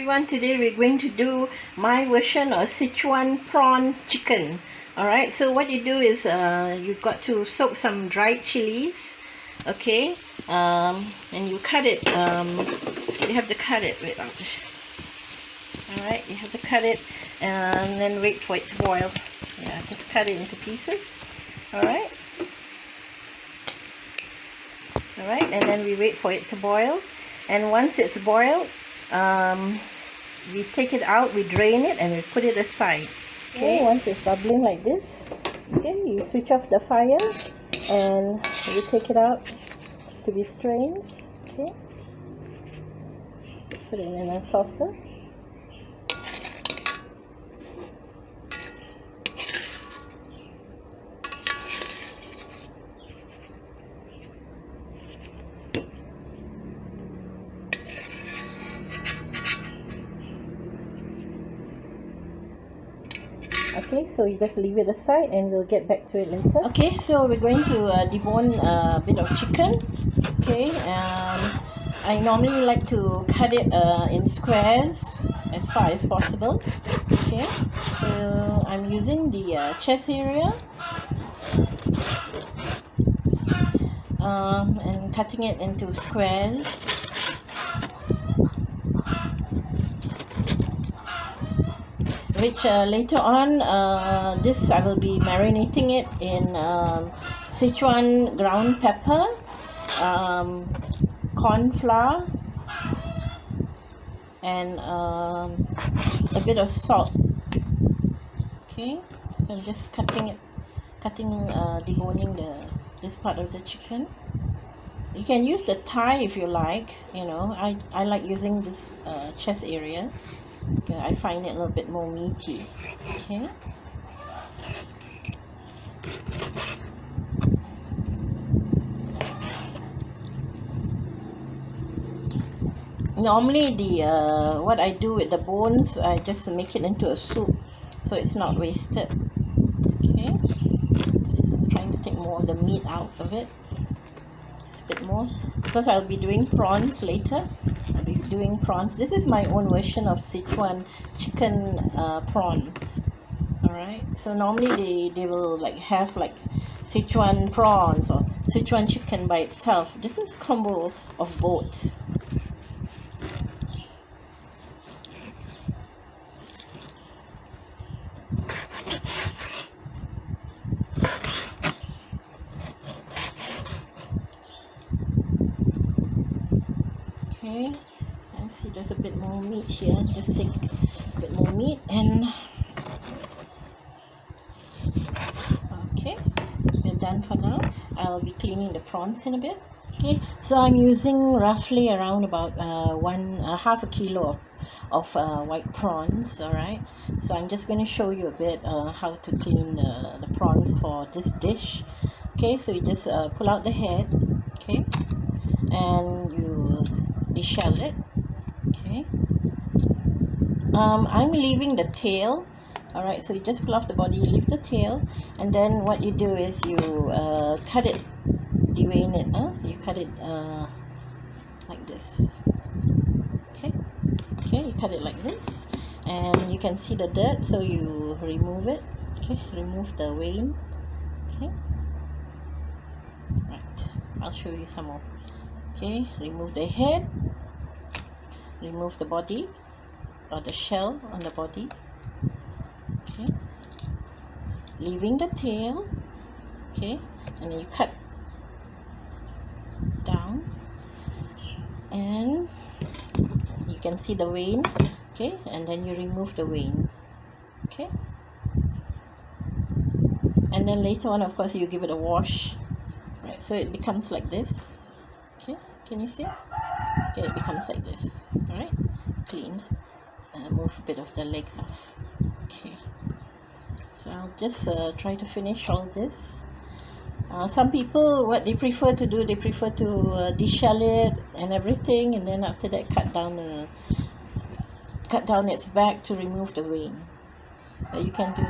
everyone, today we're going to do my version of Szechuan prawn chicken. Alright, so what you do is you've got to soak some dried chilies, okay, and you cut it, you have to cut it, alright, you have to cut it and then wait for it to boil. Yeah, just cut it into pieces, alright, and then we wait for it to boil, and once it's boiled, we take it out, we drain it, and we put it aside. Okay, once it's bubbling like this, okay, you switch off the fire and you take it out to be strained. Okay, put it in a saucer. Okay, so you just leave it aside and we'll get back to it later. Okay, so we're going to debone a bit of chicken. Okay, I normally like to cut it in squares as far as possible. Okay, so I'm using the chest area and cutting it into squares. Which later on, this I will be marinating it in Szechuan ground pepper, cornflour, and a bit of salt. Okay, so I'm just deboning this part of the chicken. You can use the thigh if you like. You know, I like using this chest area. Okay, I find it a little bit more meaty. Okay. Normally what I do with the bones, I just make it into a soup so it's not wasted. Okay. Just trying to take more of the meat out of it. Just a bit more. Because I'll be doing prawns later. Doing prawns. This is my own version of Szechuan chicken prawns. Alright, so normally they will like have like Szechuan prawns or Szechuan chicken by itself. This is a combo of both. Okay. See, there's a bit more meat here. Just take a bit more meat and okay, we're done for now. I'll be cleaning the prawns in a bit. Okay, so I'm using roughly around about half a kilo of white prawns. All right, so I'm just going to show you a bit how to clean the prawns for this dish. Okay, so you just pull out the head, okay, and you deshell it. Okay, I'm leaving the tail. Alright, so you just pull off the body, leave the tail, and then what you do is you cut it, devein it. You cut it like this. Okay, you cut it like this, and you can see the dirt, so you remove it. Okay, remove the vein. Okay, right, I'll show you some more. Okay, remove the head. Remove the body or the shell on the body. Okay, leaving the tail. Okay, and then you cut down, and you can see the vein. Okay, and then you remove the vein. Okay, and then later on, of course, you give it a wash. Right, so it becomes like this. Okay, can you see? Okay, it becomes like this. Alright, cleaned. Move a bit of the legs off. Okay, so I'll just try to finish all this. Some people, what they prefer to do, they prefer to deshell it and everything, and then after that cut down its back to remove the vein. But you can do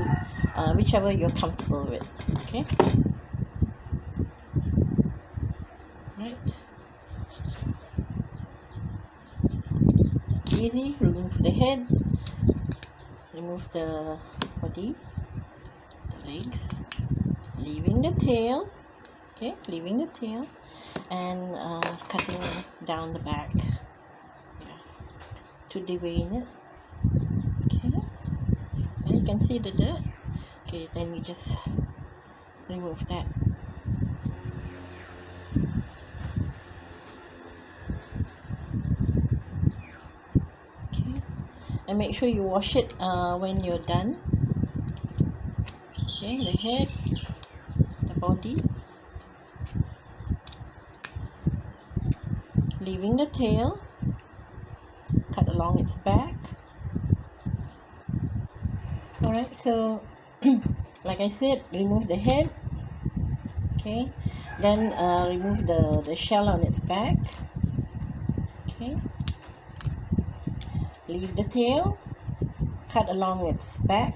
whichever you're comfortable with. Okay. Right. Easy, remove the head, remove the body, the legs, leaving the tail, okay, leaving the tail, and cutting down the back, yeah, to devein it. Okay, and you can see the dirt. Okay, then you just remove that. Okay, and make sure you wash it when you're done. Okay, the head, the body, leaving the tail, cut along its back. Alright, so like I said, remove the head, okay, then remove the shell on its back, okay, leave the tail, cut along its back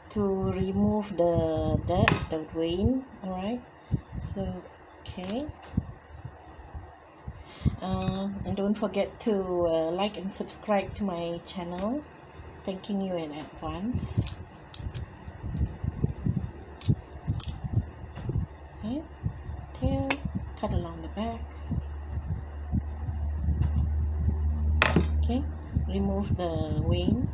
to remove the dirt, the vein. Alright, so okay, and don't forget to like and subscribe to my channel. Thanking you in advance. Okay, tail, cut along the back. Okay, remove the vein.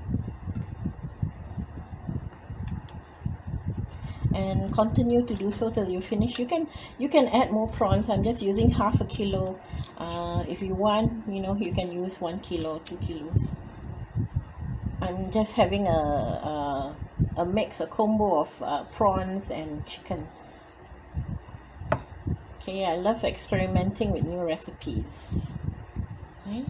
And continue to do so till you finish. You can add more prawns. I'm just using half a kilo. If you want, you can use 1 kilo, 2 kilos. I'm just having a mix, a combo of prawns and chicken. Okay, I love experimenting with new recipes. Okay.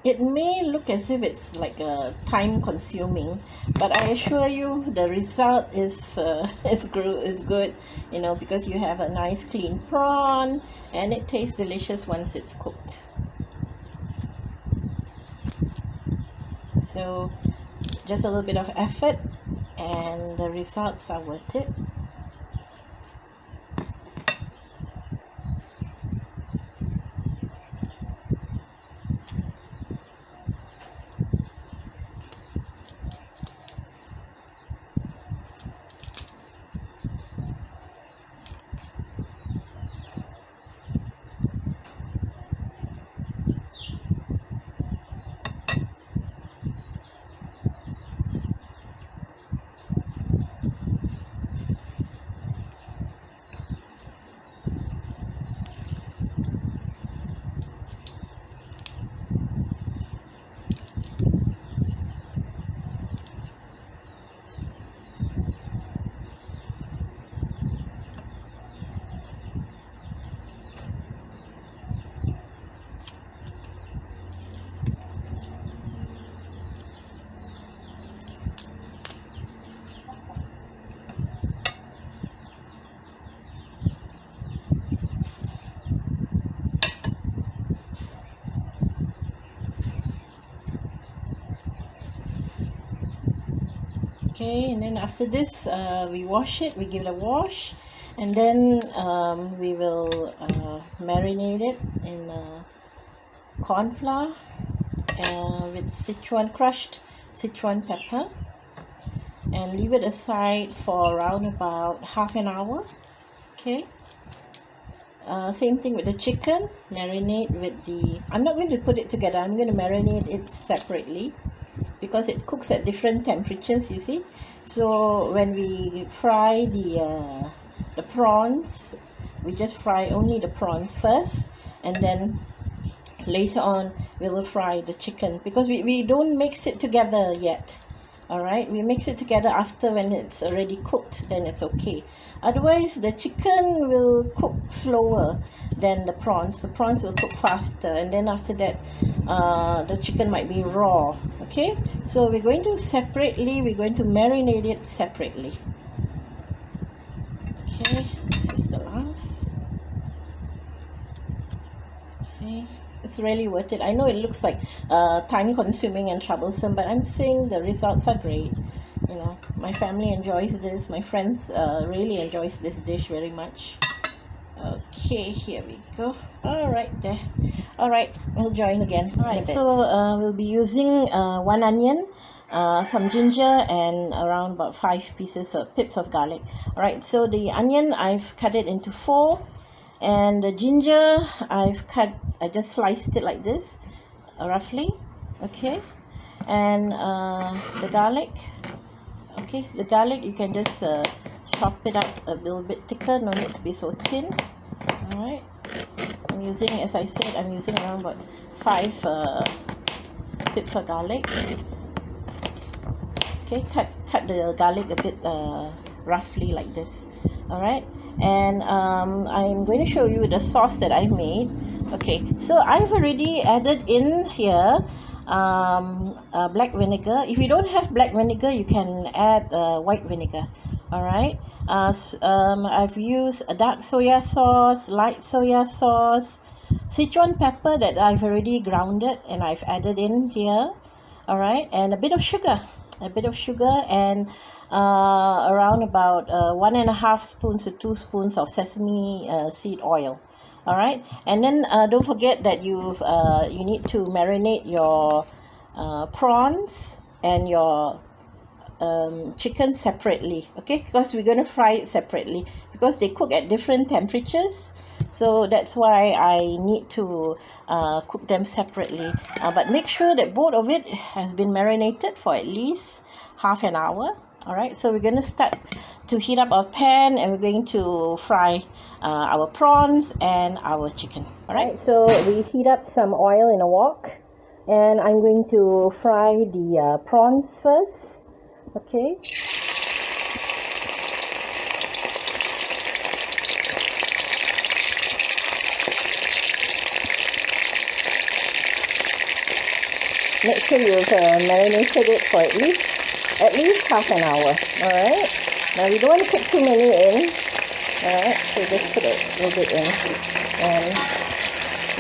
It may look as if it's like time consuming, but I assure you the result is good, because you have a nice clean prawn and it tastes delicious once it's cooked. So just a little bit of effort and the results are worth it. Okay, and then after this we wash it, we give it a wash, and then we will marinate it in cornflour with crushed Szechuan pepper, and leave it aside for around about half an hour. Okay, same thing with the chicken. Marinate with I'm not going to put it together, I'm going to marinate it separately because it cooks at different temperatures, you see. So when we fry the prawns, we just fry only the prawns first, and then later on we will fry the chicken, because we don't mix it together yet. All right, we mix it together after, when it's already cooked, then it's okay. Otherwise the chicken will cook slower than the prawns. The prawns will cook faster, and then after that the chicken might be raw. Okay, so we're going to marinate it separately. Okay, this is the last. Okay, it's really worth it. I know it looks like time consuming and troublesome, but I'm saying the results are great. You know, my family enjoys this, my friends really enjoys this dish very much. Okay, here we go. All right, there. All right, we'll join again. All right, so we'll be using 1 onion, some ginger, and around about 5 pips of garlic. All right, so the onion, I've cut it into 4, and the ginger, I just sliced it like this, roughly. Okay, and the garlic. Okay, the garlic, you can just chop it up a little bit thicker, no need to be so thin. All right, I'm using, as I said, I'm using around about 5 pips of garlic. Okay, cut the garlic a bit roughly like this. All right, and I'm going to show you the sauce that I made. Okay, so I've already added in here black vinegar. If you don't have black vinegar, you can add white vinegar. All right, I've used a dark soya sauce, light soya sauce, Szechuan pepper that I've already grounded and I've added in here. All right, and a bit of sugar, and around about 1.5 spoons to 2 spoons of sesame seed oil. All right, and then don't forget that you need to marinate your prawns and your chicken separately. Okay, because we're going to fry it separately, because they cook at different temperatures. So that's why I need to cook them separately. But make sure that both of it has been marinated for at least half an hour. All right, so we're going to start to heat up our pan, and we're going to fry our prawns and our chicken. All right, so we heat up some oil in a wok, and I'm going to fry the prawns first. Okay. Make sure you've marinated it for at least half an hour. All right. Now we don't want to put too many in. All right. So just put a little bit in, and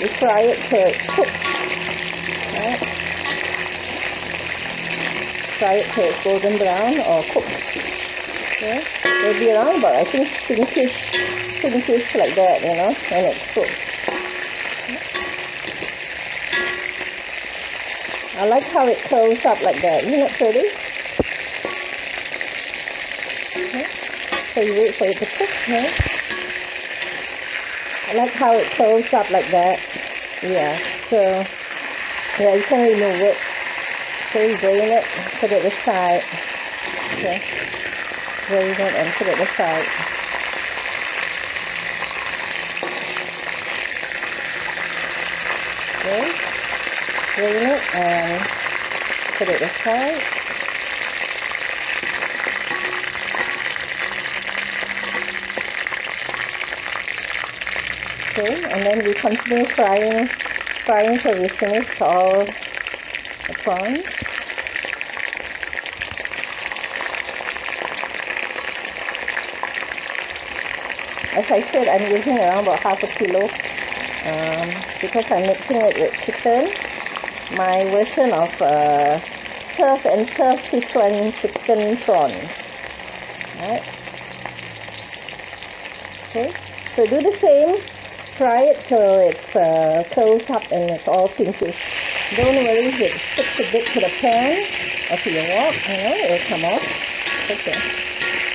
we fry it till it's cooked. All right. Fry it till it's golden brown or cooked. Okay. It'll be around about, I think, pinkish like that, you know, when it's cooked. I like how it curls up like that. Isn't it pretty? Okay. So you wait for it to cook. Okay. I like how it curls up like that. Yeah. So, yeah, you can remove it. So you drain it, put it aside. Okay. Drain it and put it aside. Okay. Drain it and put it aside. Okay, and then we continue frying till we finish all the prawns. As I said, I'm using around about half a kilo because I'm mixing it with chicken. My version of surf and turf Szechuan chicken prawns. Right? Okay, so do the same. Fry it till it curls up and it's all pinkish. Don't worry if it sticks a bit to the pan or to your wok. You know, it will come off. Okay.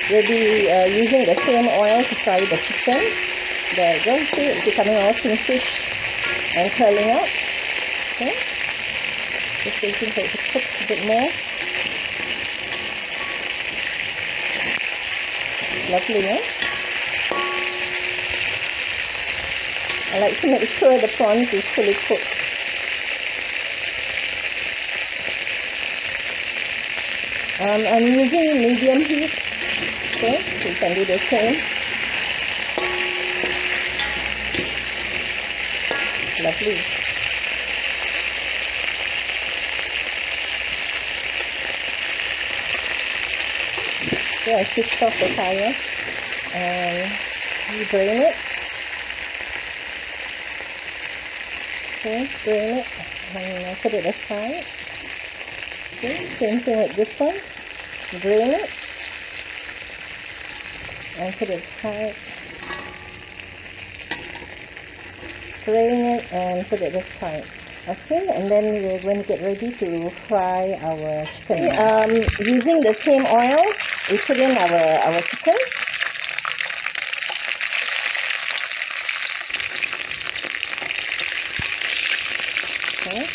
We'll be using the same oil to fry the chicken. There you go. See, it's becoming all pinkish and curling up. Okay. Just waiting for it to cook a bit more. Lovely, eh? I like to make sure the prawns is fully cooked. I'm using medium heat. Okay, you can do the same. Lovely. So I switched off the fire and you drain it. Okay, drain it and put it aside. Okay, same thing with this one. Drain it and put it aside. Drain it and put it aside. Okay, and then we're going to get ready to fry our chicken. Using the same oil, we put in our chicken. Okay,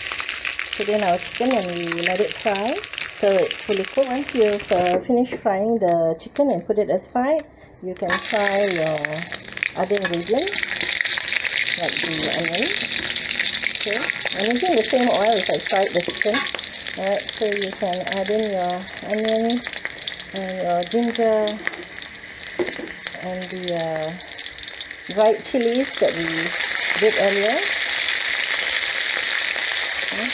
put in our chicken and we let it fry so it's fully cooked. Once you've finished frying the chicken and put it aside, you can fry your other ingredients like the onion. Okay, I'm using the same oil as I fried the chicken. Alright, so you can add in your onion and your ginger and the dried chillies that we did earlier. Okay,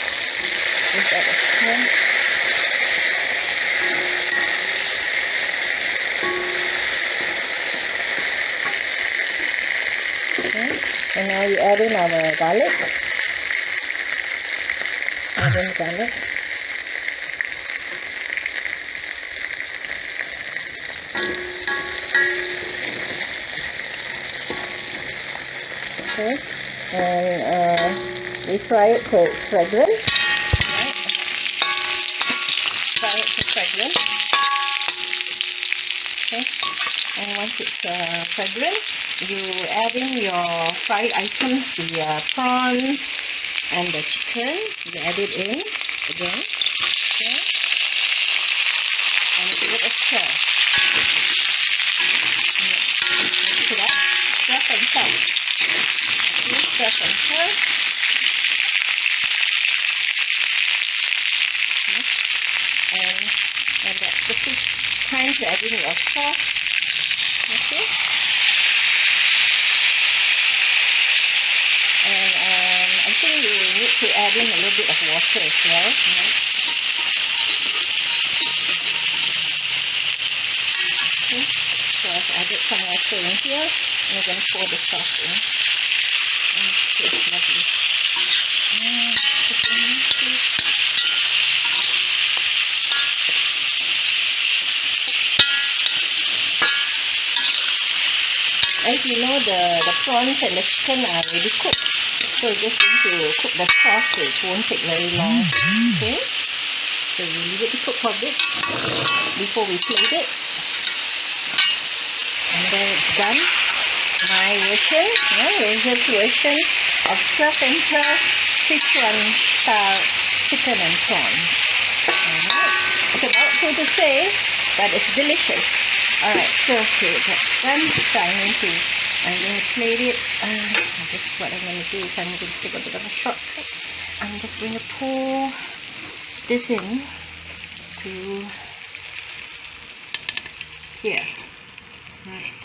give that a stir. Okay, and now you add in our garlic. Add in garlic. Okay, and we fry it till it's fragrant. Right. Fry it till fragrant. Okay, and once it's fragrant, you add in your fried items, the prawns and the chicken. You add it in again. Okay, and give it a stir. Mix it up, stir and stir. Stir and stir. And that's the time to add in your sauce. Okay. And I think you need to add in a little bit of water as well. Right? Okay. So I've added some water in here, and I'm going to pour the sauce in. Okay, lovely. As you know, the prawns and the chicken are already cooked, so we're just going to cook the sauce, so it won't take very long. Okay, so we leave it to cook for a bit before we plate it, and then it's done. My version, Rosa's version of surf and turf Szechuan style chicken and prawns. Alright, it's about so to say, but it's delicious. Alright, so okay, that's done. So I'm going to plate it. Just what I'm going to do is I'm going to take a bit of a shortcut. I'm just going to pour this in to here. Right.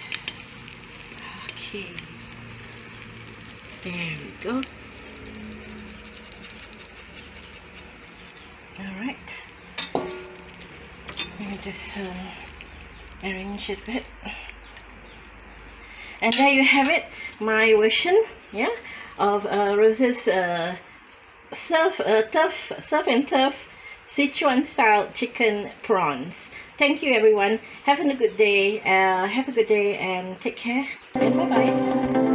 Okay. There we go. Alright. Let me just arrange it a bit. And there you have it, my version, yeah, of Rosa's surf and turf Szechuan style chicken prawns. Thank you everyone. Have a good day. And take care. And bye bye.